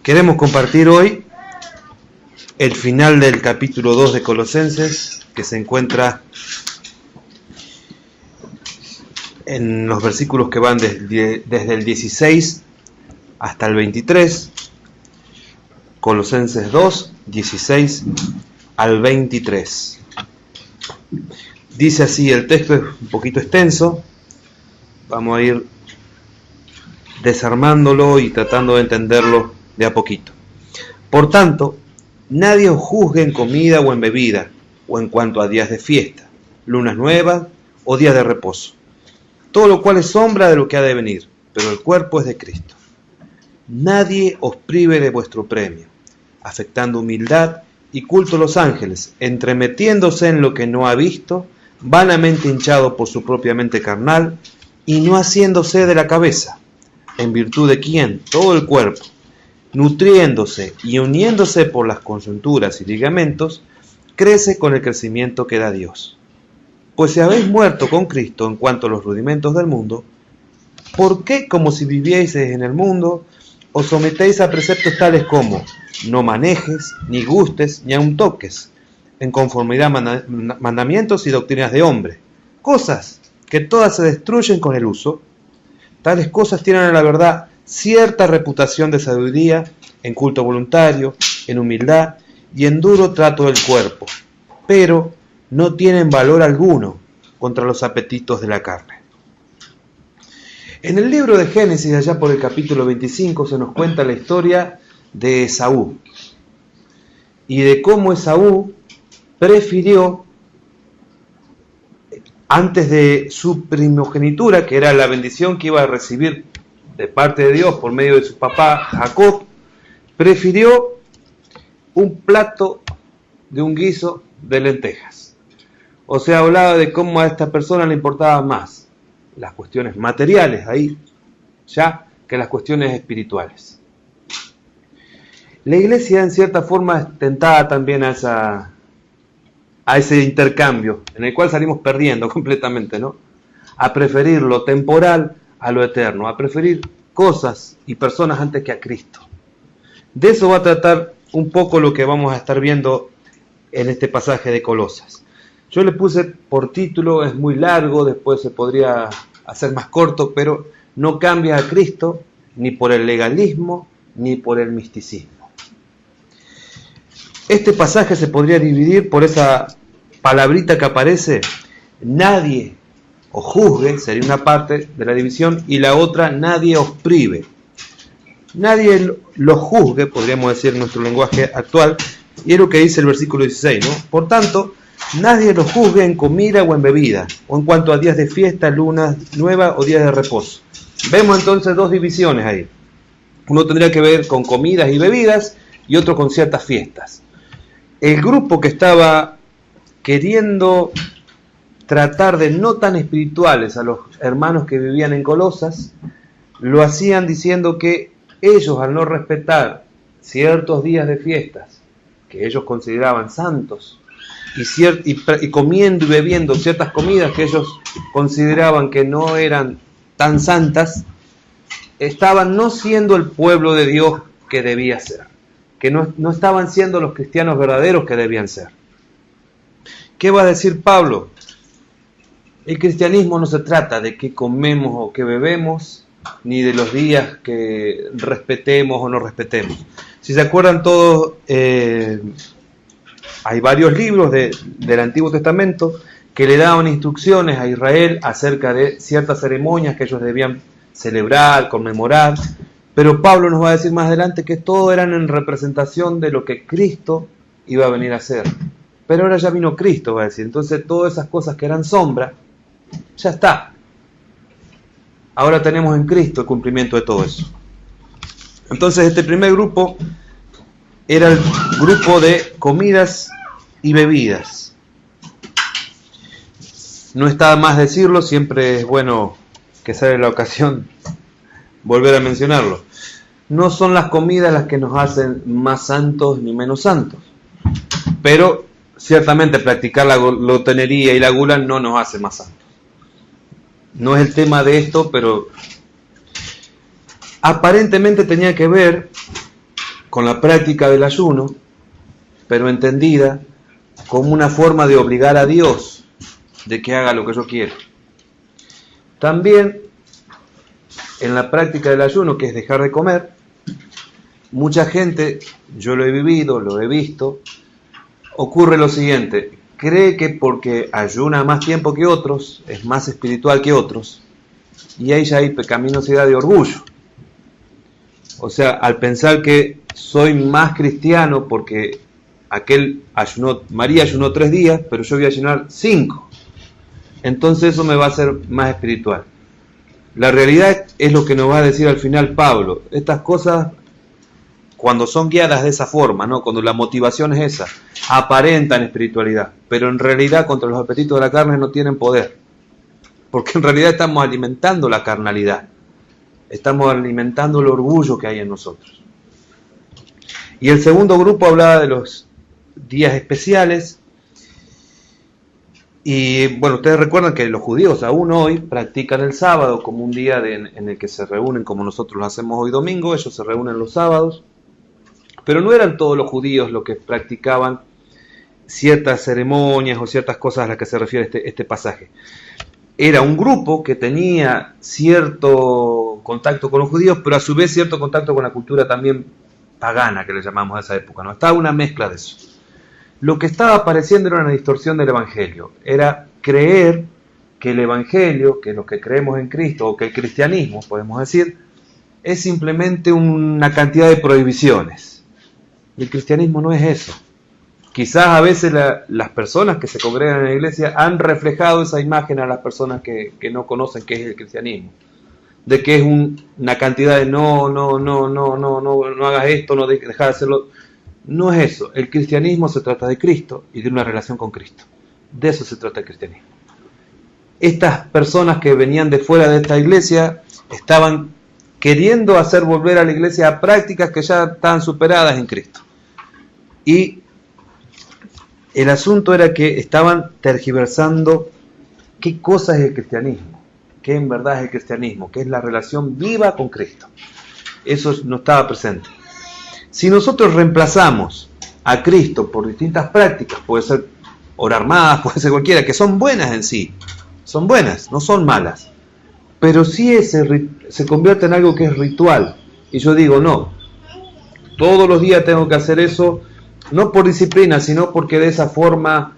Queremos compartir hoy el final del capítulo 2 de Colosenses, que se encuentra en los versículos que van desde el 16 hasta el 23. Colosenses 2, 16 al 23. Dice así, el texto es un poquito extenso, vamos a ir desarmándolo y tratando de entenderlo de a poquito. Por tanto, nadie os juzgue en comida o en bebida, o en cuanto a días de fiesta, lunas nuevas o días de reposo, todo lo cual es sombra de lo que ha de venir, pero el cuerpo es de Cristo. Nadie os prive de vuestro premio, afectando humildad y culto a los ángeles, entremetiéndose en lo que no ha visto, vanamente hinchado por su propia mente carnal, y no haciéndose de la cabeza, en virtud de quien todo el cuerpo, nutriéndose y uniéndose por las coyunturas y ligamentos, crece con el crecimiento que da Dios. Pues si habéis muerto con Cristo en cuanto a los rudimentos del mundo, ¿por qué, como si vivieseis en el mundo, os sometéis a preceptos tales como no manejes, ni gustes, ni aun toques, en conformidad a mandamientos y doctrinas de hombre, cosas que todas se destruyen con el uso? Tales cosas tienen a la verdad cierta reputación de sabiduría, en culto voluntario, en humildad y en duro trato del cuerpo, pero no tienen valor alguno contra los apetitos de la carne. En el libro de Génesis, allá por el capítulo 25, se nos cuenta la historia de Esaú y de cómo Esaú prefirió, antes de su primogenitura, que era la bendición que iba a recibir de parte de Dios por medio de su papá Jacob, prefirió un plato de un guiso de lentejas. O sea, hablaba de cómo a esta persona le importaban más las cuestiones materiales ahí, ya, que las cuestiones espirituales. La iglesia en cierta forma es tentada también a ese intercambio, en el cual salimos perdiendo completamente, ¿no? A preferir lo temporal a lo eterno, a preferir cosas y personas antes que a Cristo. De eso va a tratar un poco lo que vamos a estar viendo en este pasaje de Colosas. Yo le puse por título, es muy largo, después se podría hacer más corto, pero no cambia a Cristo ni por el legalismo ni por el misticismo. Este pasaje se podría dividir por esa palabrita que aparece, nadie os juzgue, sería una parte de la división, y la otra, nadie os prive. Nadie los juzgue, podríamos decir en nuestro lenguaje actual, y es lo que dice el versículo 16, ¿no? Por tanto, nadie los juzgue en comida o en bebida, o en cuanto a días de fiesta, lunas nuevas o días de reposo. Vemos entonces dos divisiones ahí. Uno tendría que ver con comidas y bebidas, y otro con ciertas fiestas. El grupo que estaba queriendo tratar de no tan espirituales a los hermanos que vivían en Colosas, lo hacían diciendo que ellos, al no respetar ciertos días de fiestas que ellos consideraban santos, y comiendo y bebiendo ciertas comidas que ellos consideraban que no eran tan santas, estaban no siendo el pueblo de Dios que debía ser, que no estaban siendo los cristianos verdaderos que debían ser. ¿Qué va a decir Pablo? El cristianismo no se trata de qué comemos o qué bebemos, ni de los días que respetemos o no respetemos. Si se acuerdan todos, hay varios libros del Antiguo Testamento que le daban instrucciones a Israel acerca de ciertas ceremonias que ellos debían celebrar, conmemorar, pero Pablo nos va a decir más adelante que todo eran en representación de lo que Cristo iba a venir a hacer. Pero ahora ya vino Cristo, va a decir. Entonces todas esas cosas que eran sombra, ya está. Ahora tenemos en Cristo el cumplimiento de todo eso. Entonces este primer grupo era el grupo de comidas y bebidas. No está más decirlo, siempre es bueno que sale la ocasión volver a mencionarlo. No son las comidas las que nos hacen más santos ni menos santos, pero ciertamente practicar la glotonería y la gula no nos hace más santos. No es el tema de esto, pero aparentemente tenía que ver con la práctica del ayuno, pero entendida como una forma de obligar a Dios de que haga lo que yo quiero. También en la práctica del ayuno, que es dejar de comer, mucha gente, yo lo he vivido, lo he visto, ocurre lo siguiente: cree que porque ayuna más tiempo que otros, es más espiritual que otros, y ahí ya hay pecaminosidad de orgullo. O sea, al pensar que soy más cristiano porque María ayunó 3 días, pero yo voy a ayunar 5. Entonces eso me va a hacer más espiritual. La realidad es lo que nos va a decir al final Pablo. Estas cosas, cuando son guiadas de esa forma, ¿no? Cuando la motivación es esa, aparentan espiritualidad, pero en realidad contra los apetitos de la carne no tienen poder. Porque en realidad estamos alimentando la carnalidad. Estamos alimentando el orgullo que hay en nosotros. Y el segundo grupo hablaba de los días especiales. Y bueno, ustedes recuerdan que los judíos aún hoy practican el sábado como un día en el que se reúnen, como nosotros lo hacemos hoy domingo. Ellos se reúnen los sábados. Pero no eran todos los judíos los que practicaban ciertas ceremonias o ciertas cosas a las que se refiere este pasaje. Era un grupo que tenía cierto contacto con los judíos, pero a su vez cierto contacto con la cultura también pagana, que le llamamos a esa época, ¿no? Estaba una mezcla de eso. Lo que estaba apareciendo era una distorsión del Evangelio. Era creer que el Evangelio, que los que creemos en Cristo, o que el cristianismo, podemos decir, es simplemente una cantidad de prohibiciones. Y el cristianismo no es eso. Quizás a veces las personas que se congregan en la iglesia han reflejado esa imagen a las personas que no conocen qué es el cristianismo. De que es una cantidad de no hagas esto, no deja de hacerlo. No es eso. El cristianismo se trata de Cristo y de una relación con Cristo. De eso se trata el cristianismo. Estas personas que venían de fuera de esta iglesia estaban queriendo hacer volver a la iglesia a prácticas que ya estaban superadas en Cristo. Y el asunto era que estaban tergiversando qué cosa es el cristianismo, qué en verdad es el cristianismo, qué es la relación viva con Cristo. Eso no estaba presente. Si nosotros reemplazamos a Cristo por distintas prácticas, puede ser orar más, puede ser cualquiera, que son buenas en sí, son buenas, no son malas, pero si se convierte en algo que es ritual, y yo digo, no, todos los días tengo que hacer eso, no por disciplina, sino porque de esa forma,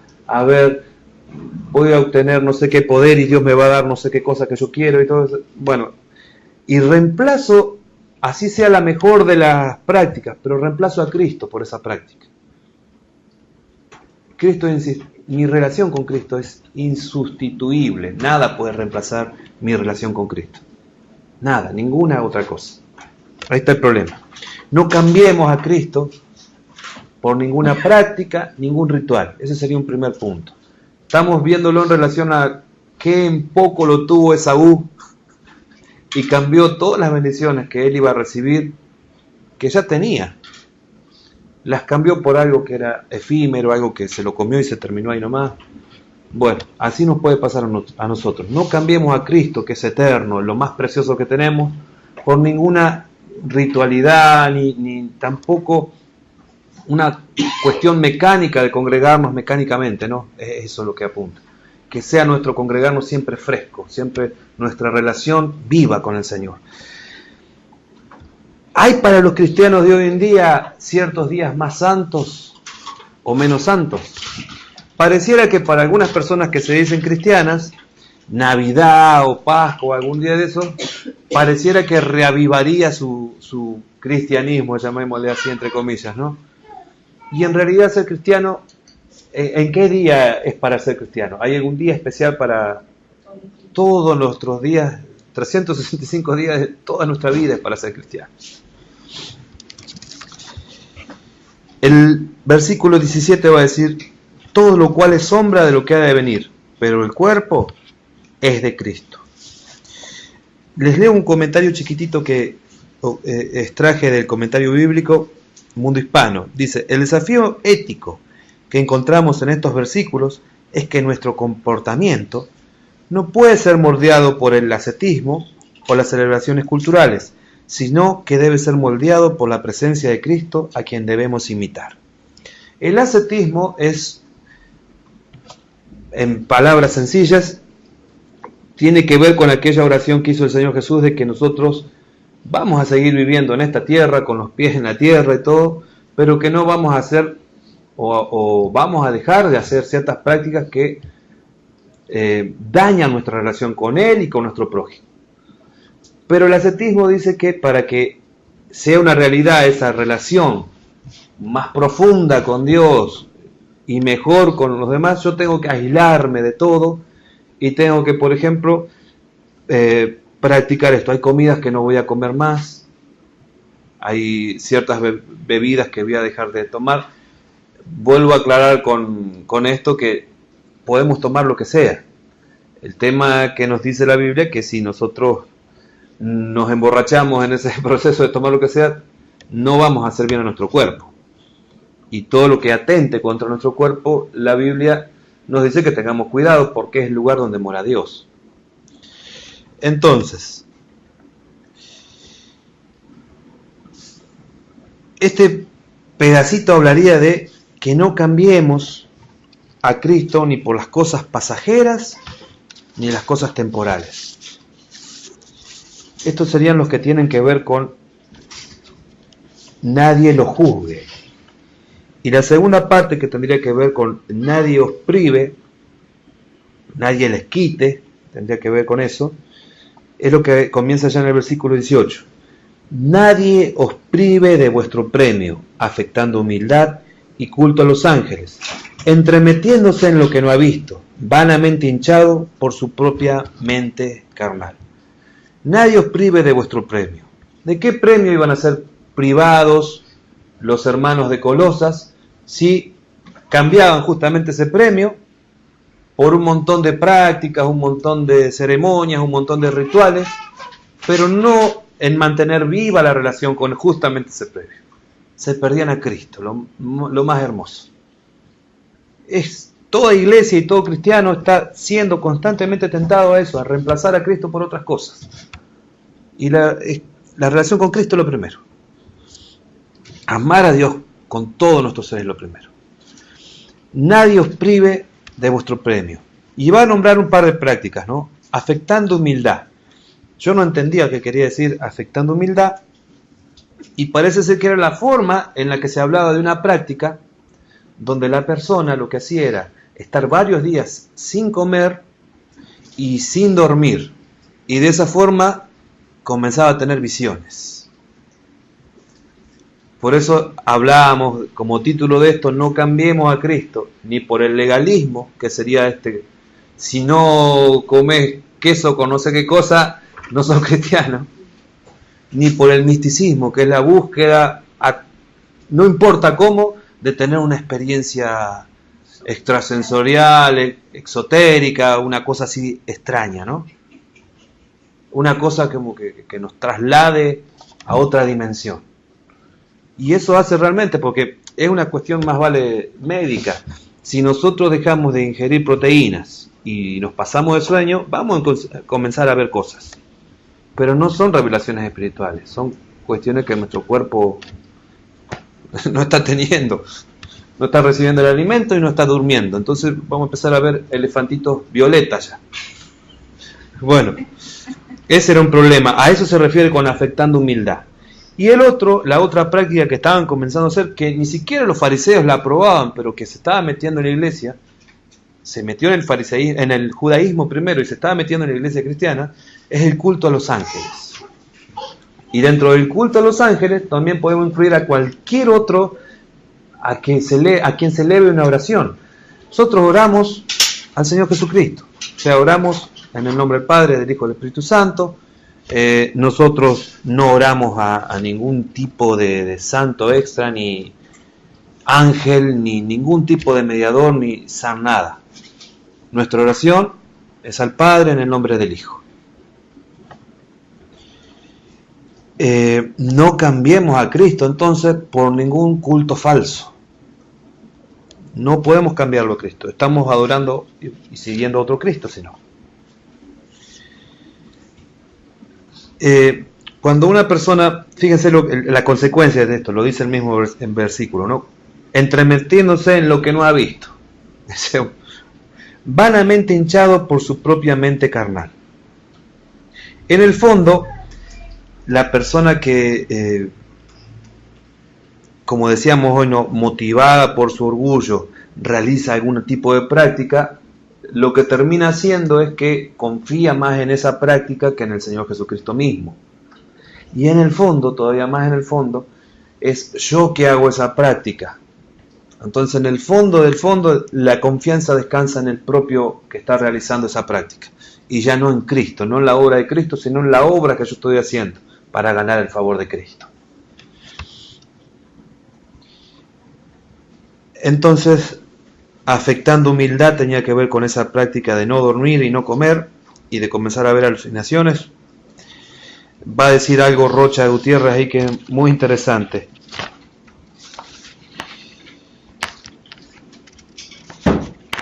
voy a obtener no sé qué poder y Dios me va a dar no sé qué cosa que yo quiero y todo eso. Bueno, y reemplazo, así sea la mejor de las prácticas, pero reemplazo a Cristo por esa práctica. Mi relación con Cristo es insustituible. Nada puede reemplazar mi relación con Cristo. Nada, ninguna otra cosa. Ahí está el problema. No cambiemos a Cristo por ninguna práctica, ningún ritual. Ese sería un primer punto. Estamos viéndolo en relación a qué en poco lo tuvo Esaú y cambió todas las bendiciones que él iba a recibir, que ya tenía. Las cambió por algo que era efímero, algo que se lo comió y se terminó ahí nomás. Bueno, así nos puede pasar a nosotros. No cambiemos a Cristo, que es eterno, lo más precioso que tenemos, por ninguna ritualidad, ni tampoco una cuestión mecánica de congregarnos mecánicamente, ¿no? Es eso lo que apunta. Que sea nuestro congregarnos siempre fresco, siempre nuestra relación viva con el Señor. ¿Hay para los cristianos de hoy en día ciertos días más santos o menos santos? Pareciera que para algunas personas que se dicen cristianas, Navidad o Pascua o algún día de eso, pareciera que reavivaría su cristianismo, llamémosle así entre comillas, ¿no? Y en realidad ser cristiano, ¿en qué día es para ser cristiano? ¿Hay algún día especial para todos nuestros días? 365 días de toda nuestra vida es para ser cristiano. El versículo 17 va a decir, todo lo cual es sombra de lo que ha de venir, pero el cuerpo es de Cristo. Les leo un comentario chiquitito que extraje del comentario bíblico Mundo Hispano. Dice, el desafío ético que encontramos en estos versículos es que nuestro comportamiento no puede ser moldeado por el ascetismo o las celebraciones culturales, sino que debe ser moldeado por la presencia de Cristo, a quien debemos imitar. El ascetismo es, en palabras sencillas, tiene que ver con aquella oración que hizo el Señor Jesús de que nosotros vamos a seguir viviendo en esta tierra, con los pies en la tierra y todo, pero que no vamos a hacer o vamos a dejar de hacer ciertas prácticas que dañan nuestra relación con Él y con nuestro prójimo. Pero el ascetismo dice que para que sea una realidad esa relación más profunda con Dios y mejor con los demás, yo tengo que aislarme de todo y tengo que, por ejemplo, practicar esto. Hay comidas que no voy a comer más, hay ciertas bebidas que voy a dejar de tomar. Vuelvo a aclarar con esto que podemos tomar lo que sea. El tema que nos dice la Biblia es que si nosotros nos emborrachamos en ese proceso de tomar lo que sea, no vamos a hacer bien a nuestro cuerpo. Y todo lo que atente contra nuestro cuerpo, la Biblia nos dice que tengamos cuidado porque es el lugar donde mora Dios. Entonces, este pedacito hablaría de que no cambiemos a Cristo ni por las cosas pasajeras ni las cosas temporales. Estos serían los que tienen que ver con nadie lo juzgue. Y la segunda parte, que tendría que ver con nadie os prive, nadie les quite, tendría que ver con eso, es lo que comienza ya en el versículo 18. Nadie os prive de vuestro premio, afectando humildad y culto a los ángeles, entremetiéndose en lo que no ha visto, vanamente hinchado por su propia mente carnal. Nadie os prive de vuestro premio. ¿De qué premio iban a ser privados los hermanos de Colosas si cambiaban justamente ese premio por un montón de prácticas, un montón de ceremonias, un montón de rituales, pero no en mantener viva la relación con justamente ese premio? Se perdían a Cristo, lo más hermoso. Toda iglesia y todo cristiano está siendo constantemente tentado a eso, a reemplazar a Cristo por otras cosas. Y la relación con Cristo es lo primero. Amar a Dios con todo nuestro ser es lo primero. Nadie os prive de vuestro premio. Y va a nombrar un par de prácticas, ¿no? Afectando humildad. Yo no entendía qué quería decir afectando humildad, y parece ser que era la forma en la que se hablaba de una práctica donde la persona lo que hacía era estar varios días sin comer y sin dormir, y de esa forma comenzaba a tener visiones. Por eso hablábamos como título de esto: no cambiemos a Cristo ni por el legalismo, que sería si no comes queso con no sé qué cosa, no sos cristiano, ni por el misticismo, que es la búsqueda, no importa cómo, de tener una experiencia extrasensorial, exotérica, una cosa así extraña, ¿no? Una cosa como que nos traslade a otra dimensión. Y eso hace realmente, porque es una cuestión más vale médica. Si nosotros dejamos de ingerir proteínas y nos pasamos de sueño, vamos a comenzar a ver cosas. Pero no son revelaciones espirituales, son cuestiones que nuestro cuerpo no está teniendo. No está recibiendo el alimento y no está durmiendo. Entonces vamos a empezar a ver elefantitos violetas ya. Bueno, ese era un problema. A eso se refiere con afectando humildad. Y la otra práctica que estaban comenzando a hacer, que ni siquiera los fariseos la aprobaban, pero que se estaba metiendo en la iglesia, se metió en el judaísmo primero y se estaba metiendo en la iglesia cristiana, es el culto a los ángeles. Y dentro del culto a los ángeles también podemos incluir a cualquier otro a quien se eleve una oración. Nosotros oramos al Señor Jesucristo, o sea, oramos en el nombre del Padre, del Hijo y del Espíritu Santo. Nosotros no oramos a ningún tipo de santo extra, ni ángel, ni ningún tipo de mediador, ni san nada. Nuestra oración es al Padre en el nombre del Hijo. No cambiemos a Cristo entonces por ningún culto falso. No podemos cambiarlo a Cristo. Estamos adorando y siguiendo a otro Cristo, sino. Cuando una persona, fíjense la consecuencia de esto, lo dice el mismo versículo, ¿no? Entremetiéndose en lo que no ha visto. Vanamente hinchado por su propia mente carnal. En el fondo, la persona que, como decíamos hoy, no, motivada por su orgullo, realiza algún tipo de práctica, lo que termina haciendo es que confía más en esa práctica que en el Señor Jesucristo mismo. Y en el fondo, todavía más en el fondo, es yo que hago esa práctica. Entonces, en el fondo del fondo, la confianza descansa en el propio que está realizando esa práctica. Y ya no en Cristo, no en la obra de Cristo, sino en la obra que yo estoy haciendo para ganar el favor de Cristo. Entonces, afectando humildad tenía que ver con esa práctica de no dormir y no comer y de comenzar a ver alucinaciones. Va a decir algo Rocha de Gutiérrez ahí que es muy interesante.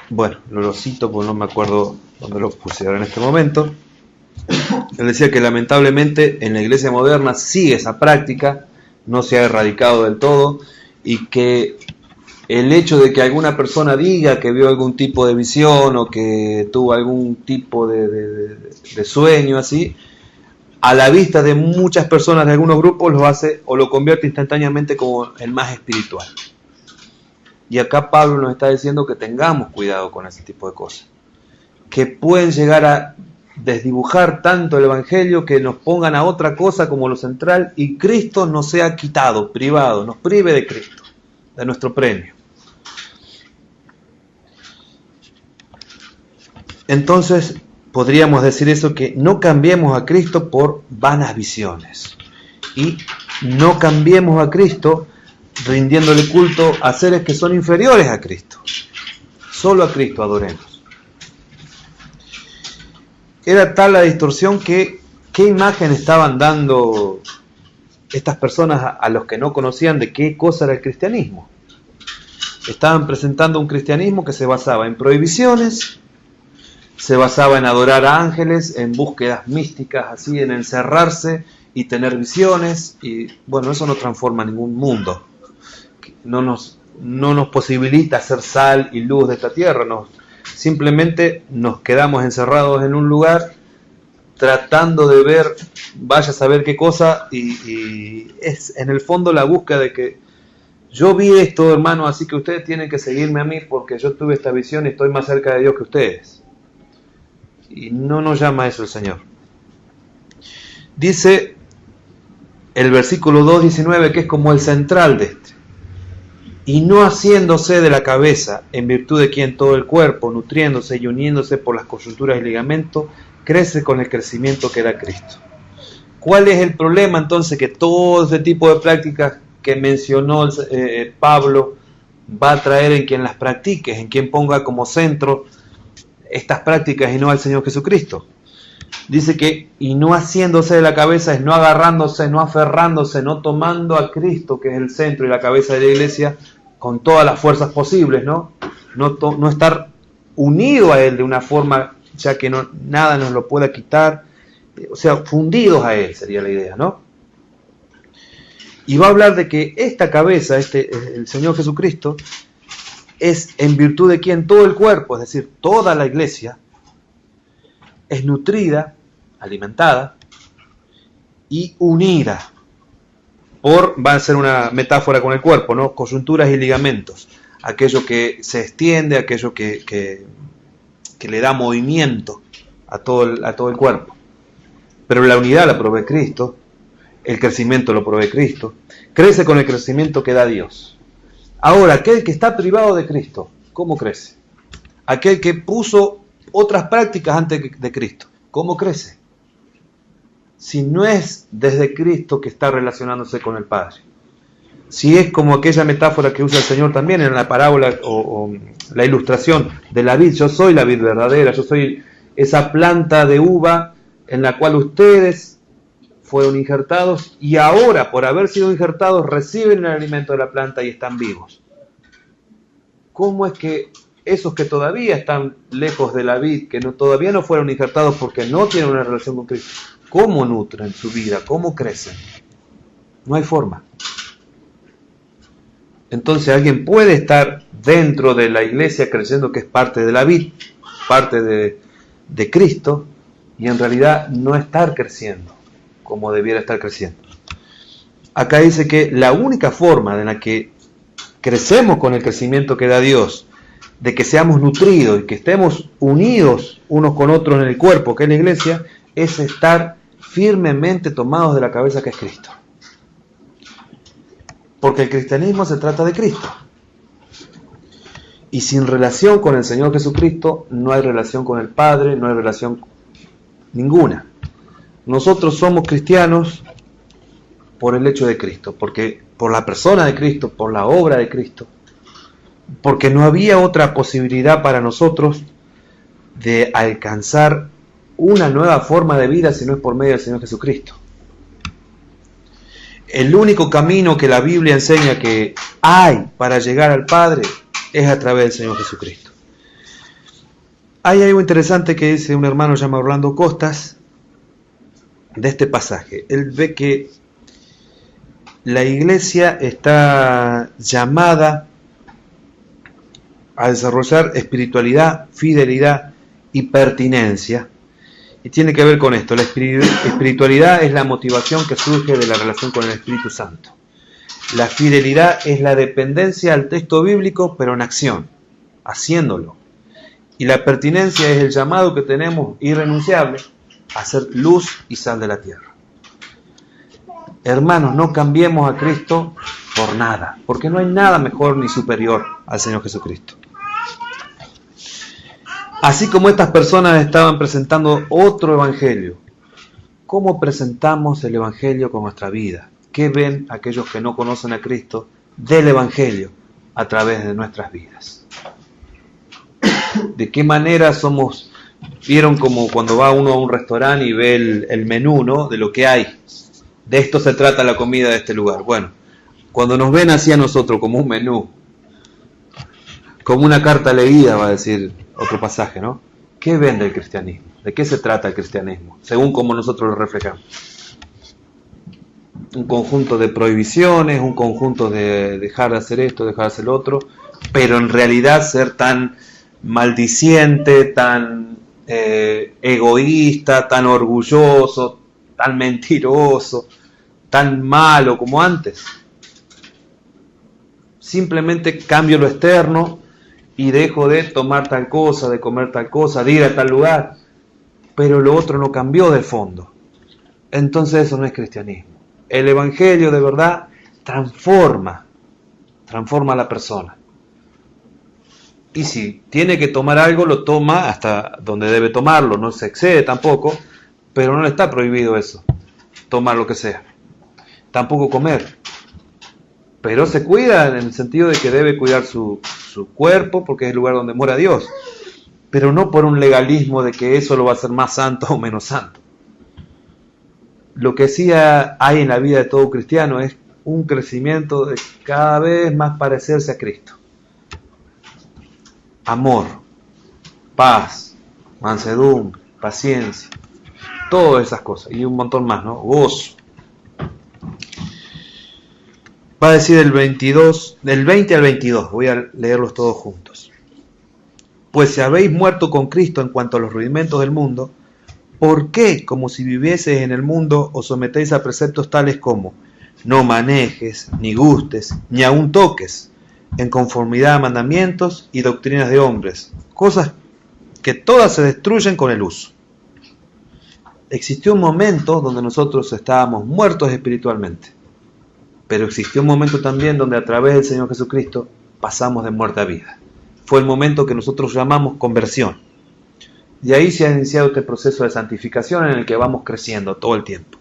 Bueno, lo cito porque no me acuerdo dónde lo puse ahora en este momento. Él decía que lamentablemente en la iglesia moderna sigue esa práctica, no se ha erradicado del todo, y que el hecho de que alguna persona diga que vio algún tipo de visión o que tuvo algún tipo de sueño así, a la vista de muchas personas de algunos grupos lo hace o lo convierte instantáneamente como el más espiritual. Y acá Pablo nos está diciendo que tengamos cuidado con ese tipo de cosas, que pueden llegar a desdibujar tanto el Evangelio que nos pongan a otra cosa como lo central y Cristo nos sea quitado, privado, nos prive de Cristo, de nuestro premio. Entonces podríamos decir eso, que no cambiemos a Cristo por vanas visiones y no cambiemos a Cristo rindiéndole culto a seres que son inferiores a Cristo. Solo a Cristo adoremos. Era tal la distorsión que ¿qué imagen estaban dando estas personas a los que no conocían de qué cosa era el cristianismo? Estaban presentando un cristianismo que se basaba en prohibiciones, se basaba en adorar a ángeles, en búsquedas místicas, así, en encerrarse y tener visiones, y bueno, eso no transforma ningún mundo, no nos posibilita ser sal y luz de esta tierra, simplemente nos quedamos encerrados en un lugar tratando de ver, vaya a saber qué cosa, y es en el fondo la búsqueda de que yo vi esto, hermano, así que ustedes tienen que seguirme a mí porque yo tuve esta visión y estoy más cerca de Dios que ustedes. Y no nos llama eso el Señor. Dice el versículo 2:19, que es como el central de este. Y no haciéndose de la cabeza, en virtud de quien todo el cuerpo, nutriéndose y uniéndose por las coyunturas y ligamentos, crece con el crecimiento que da Cristo. ¿Cuál es el problema entonces? Que todo ese tipo de prácticas que mencionó Pablo va a traer en quien las practique, en quien ponga como centro estas prácticas y no al Señor Jesucristo. Dice que, y no haciéndose de la cabeza, es no agarrándose, no aferrándose, no tomando a Cristo, que es el centro y la cabeza de la iglesia, con todas las fuerzas posibles, ¿no? No estar unido a Él de una forma, ya que nada nos lo pueda quitar, o sea, fundidos a Él sería la idea, ¿no? Y va a hablar de que esta cabeza, el Señor Jesucristo, es en virtud de quien todo el cuerpo, es decir, toda la iglesia, es nutrida, alimentada y unida va a ser una metáfora con el cuerpo, ¿no? Coyunturas y ligamentos, aquello que se extiende, aquello que le da movimiento a todo el cuerpo. Pero la unidad la provee Cristo, el crecimiento lo provee Cristo, crece con el crecimiento que da Dios. Ahora, aquel que está privado de Cristo, ¿cómo crece? Aquel que puso otras prácticas antes de Cristo, ¿cómo crece? Si no es desde Cristo que está relacionándose con el Padre. Si es como aquella metáfora que usa el Señor también en la parábola o la ilustración de la vid, yo soy la vid verdadera, yo soy esa planta de uva en la cual ustedes fueron injertados y ahora, por haber sido injertados, reciben el alimento de la planta y están vivos. ¿Cómo es que esos que todavía están lejos de la vid, que todavía no fueron injertados porque no tienen una relación con Cristo, ¿Cómo nutren su vida? ¿Cómo crecen? No hay forma. Entonces alguien puede estar dentro de la iglesia creyendo que es parte de la vid, parte de Cristo, y en realidad no estar creciendo como debiera estar creciendo. Acá dice que la única forma en la que crecemos con el crecimiento que da Dios, de que seamos nutridos y que estemos unidos unos con otros en el cuerpo, que es la iglesia, es estar firmemente tomados de la cabeza que es Cristo. Porque el cristianismo se trata de Cristo. Y sin relación con el Señor Jesucristo, no hay relación con el Padre, no hay relación ninguna. Nosotros somos cristianos por el hecho de Cristo, porque por la persona de Cristo, por la obra de Cristo, porque no había otra posibilidad para nosotros de alcanzar una nueva forma de vida si no es por medio del Señor Jesucristo. El único camino que la Biblia enseña que hay para llegar al Padre es a través del Señor Jesucristo. Hay algo interesante que dice un hermano llamado Orlando Costas de este pasaje. Él ve que la iglesia está llamada a desarrollar espiritualidad, fidelidad y pertinencia. Y tiene que ver con esto. La espiritualidad es la motivación que surge de la relación con el Espíritu Santo. La fidelidad es la dependencia al texto bíblico, pero en acción, haciéndolo. Y la pertinencia es el llamado que tenemos irrenunciable a ser luz y sal de la tierra. Hermanos, no cambiemos a Cristo por nada, porque no hay nada mejor ni superior al Señor Jesucristo. Así como estas personas estaban presentando otro evangelio, ¿cómo presentamos el evangelio con nuestra vida? ¿Qué ven aquellos que no conocen a Cristo del evangelio a través de nuestras vidas? ¿De qué manera somos? Vieron como cuando va uno a un restaurante y ve el menú, ¿no? De lo que hay. De esto se trata la comida de este lugar. Bueno, cuando nos ven así a nosotros como un menú, como una carta leída, va a decir otro pasaje, ¿no? ¿Qué ven del cristianismo? ¿De qué se trata el cristianismo? Según como nosotros lo reflejamos. Un conjunto de prohibiciones, un conjunto de dejar de hacer esto, dejar de hacer lo otro, pero en realidad ser tan maldiciente, tan egoísta, tan orgulloso, tan mentiroso, tan malo como antes. Simplemente cambio lo externo y dejo de tomar tal cosa, de comer tal cosa, de ir a tal lugar, pero lo otro no cambió de fondo. Entonces eso no es cristianismo. El evangelio de verdad transforma a la persona. Y si tiene que tomar algo, lo toma hasta donde debe tomarlo, no se excede tampoco, pero no le está prohibido eso, tomar lo que sea. Tampoco comer, pero se cuida en el sentido de que debe cuidar su cuerpo, porque es el lugar donde mora Dios, pero no por un legalismo de que eso lo va a hacer más santo o menos santo. Lo que sí hay en la vida de todo cristiano es un crecimiento de cada vez más parecerse a Cristo. Amor, paz, mansedumbre, paciencia, todas esas cosas y un montón más, ¿no? Gozo. Va a decir del 20 al 22, voy a leerlos todos juntos. Pues si habéis muerto con Cristo en cuanto a los rudimentos del mundo, ¿por qué, como si vivieseis en el mundo, os sometéis a preceptos tales como no manejes, ni gustes, ni aun toques, en conformidad a mandamientos y doctrinas de hombres, cosas que todas se destruyen con el uso? Existió un momento donde nosotros estábamos muertos espiritualmente, pero existió un momento también donde a través del Señor Jesucristo pasamos de muerte a vida. Fue el momento que nosotros llamamos conversión. Y ahí se ha iniciado este proceso de santificación en el que vamos creciendo todo el tiempo.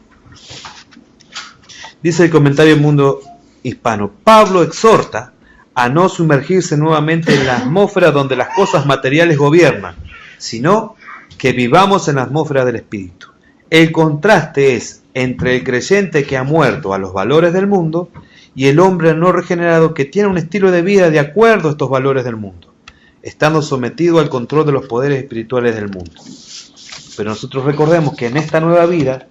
Dice el comentario Mundo Hispano: Pablo exhorta a no sumergirse nuevamente en la atmósfera donde las cosas materiales gobiernan, sino que vivamos en la atmósfera del Espíritu. El contraste es entre el creyente que ha muerto a los valores del mundo y el hombre no regenerado que tiene un estilo de vida de acuerdo a estos valores del mundo, estando sometido al control de los poderes espirituales del mundo. Pero nosotros recordemos que en esta nueva vida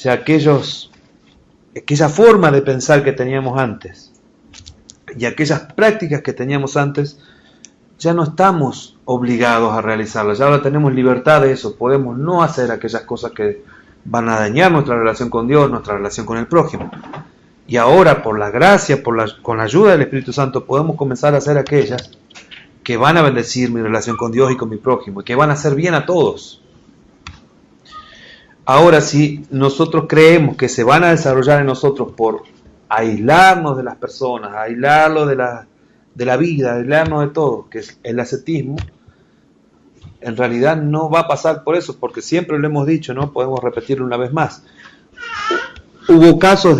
sea, aquella forma de pensar que teníamos antes y aquellas prácticas que teníamos antes, ya no estamos obligados a realizarlas, ya ahora tenemos libertad de eso, podemos no hacer aquellas cosas que van a dañar nuestra relación con Dios, nuestra relación con el prójimo. Y ahora, por la gracia, con la ayuda del Espíritu Santo, podemos comenzar a hacer aquellas que van a bendecir mi relación con Dios y con mi prójimo, y que van a hacer bien a todos. Ahora, si nosotros creemos que se van a desarrollar en nosotros por aislarnos de las personas, aislarlos de la vida, aislarnos de todo, que es el ascetismo, en realidad no va a pasar por eso, porque siempre lo hemos dicho, ¿no? Podemos repetirlo una vez más. Hubo casos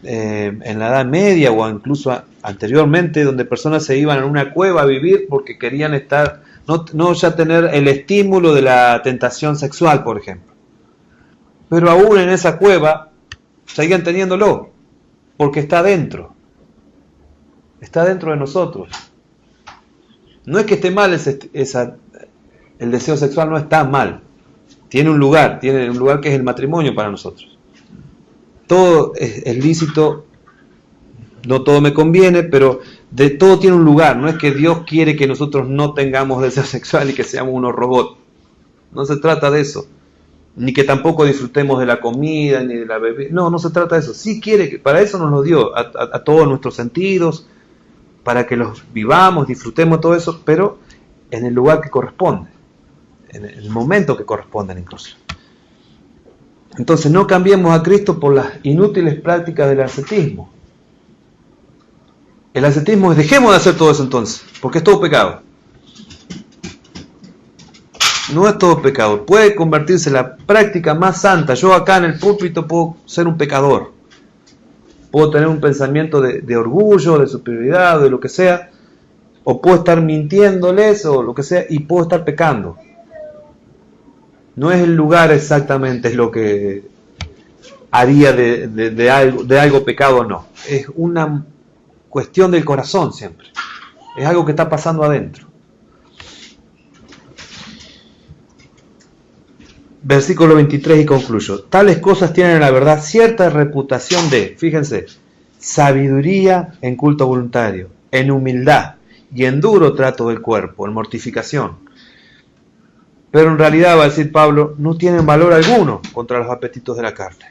en la Edad Media o incluso anteriormente, donde personas se iban a una cueva a vivir porque querían no ya tener el estímulo de la tentación sexual, por ejemplo. Pero aún en esa cueva seguían teniéndolo, porque está dentro de nosotros. No es que esté mal el deseo sexual, no está mal. Tiene un lugar que es el matrimonio para nosotros. Todo es lícito, no todo me conviene, pero de todo tiene un lugar. No es que Dios quiere que nosotros no tengamos deseo sexual y que seamos unos robots. No se trata de eso. Ni que tampoco disfrutemos de la comida, ni de la bebida. No se trata de eso. Sí quiere, que para eso nos lo dio, a todos nuestros sentidos, para que los vivamos, disfrutemos todo eso, pero en el lugar que corresponde, en el momento que corresponde incluso. Entonces no cambiemos a Cristo por las inútiles prácticas del ascetismo. El ascetismo es, dejemos de hacer todo eso entonces, porque es todo pecado. No es todo pecado, puede convertirse en la práctica más santa. Yo acá en el púlpito puedo ser un pecador, puedo tener un pensamiento de orgullo, de superioridad, de lo que sea, o puedo estar mintiéndoles o lo que sea, y puedo estar pecando. No es el lugar exactamente es lo que haría de algo pecado o no. Es una cuestión del corazón siempre. Es algo que está pasando adentro. Versículo 23 y concluyo. Tales cosas tienen en la verdad cierta reputación de, fíjense, sabiduría en culto voluntario, en humildad y en duro trato del cuerpo, en mortificación. Pero en realidad, va a decir Pablo, no tienen valor alguno contra los apetitos de la carne.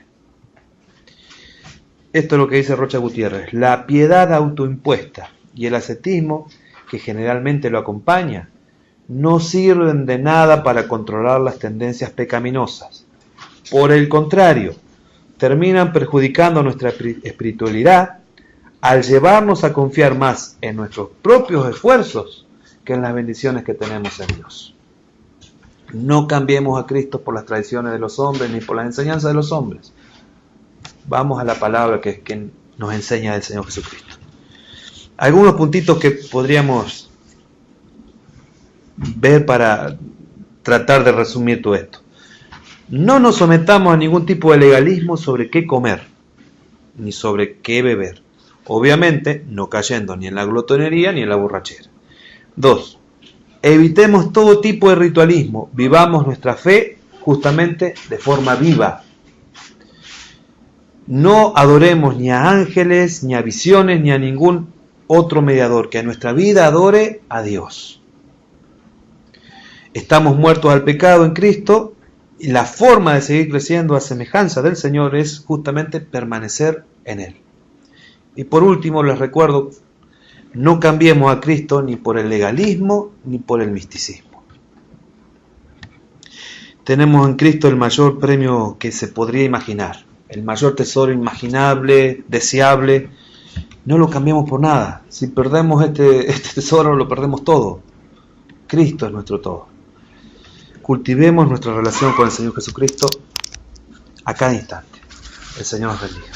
Esto es lo que dice Rocha Gutiérrez. La piedad autoimpuesta y el ascetismo, que generalmente lo acompaña, no sirven de nada para controlar las tendencias pecaminosas. Por el contrario, terminan perjudicando nuestra espiritualidad al llevarnos a confiar más en nuestros propios esfuerzos que en las bendiciones que tenemos en Dios. No cambiemos a Cristo por las tradiciones de los hombres ni por las enseñanzas de los hombres. Vamos a la palabra que nos enseña el Señor Jesucristo. Algunos puntitos que podríamos ver para tratar de resumir todo esto. No nos sometamos a ningún tipo de legalismo sobre qué comer, ni sobre qué beber. Obviamente, no cayendo ni en la glotonería ni en la borrachera. 2. Evitemos todo tipo de ritualismo. Vivamos nuestra fe justamente de forma viva. No adoremos ni a ángeles, ni a visiones, ni a ningún otro mediador. Que nuestra vida adore a Dios. Estamos muertos al pecado en Cristo y la forma de seguir creciendo a semejanza del Señor es justamente permanecer en Él. Y por último les recuerdo, no cambiemos a Cristo ni por el legalismo ni por el misticismo. Tenemos en Cristo el mayor premio que se podría imaginar, el mayor tesoro imaginable, deseable. No lo cambiamos por nada. Si perdemos este tesoro, lo perdemos todo. Cristo es nuestro todo. Cultivemos nuestra relación con el Señor Jesucristo a cada instante. El Señor nos bendiga.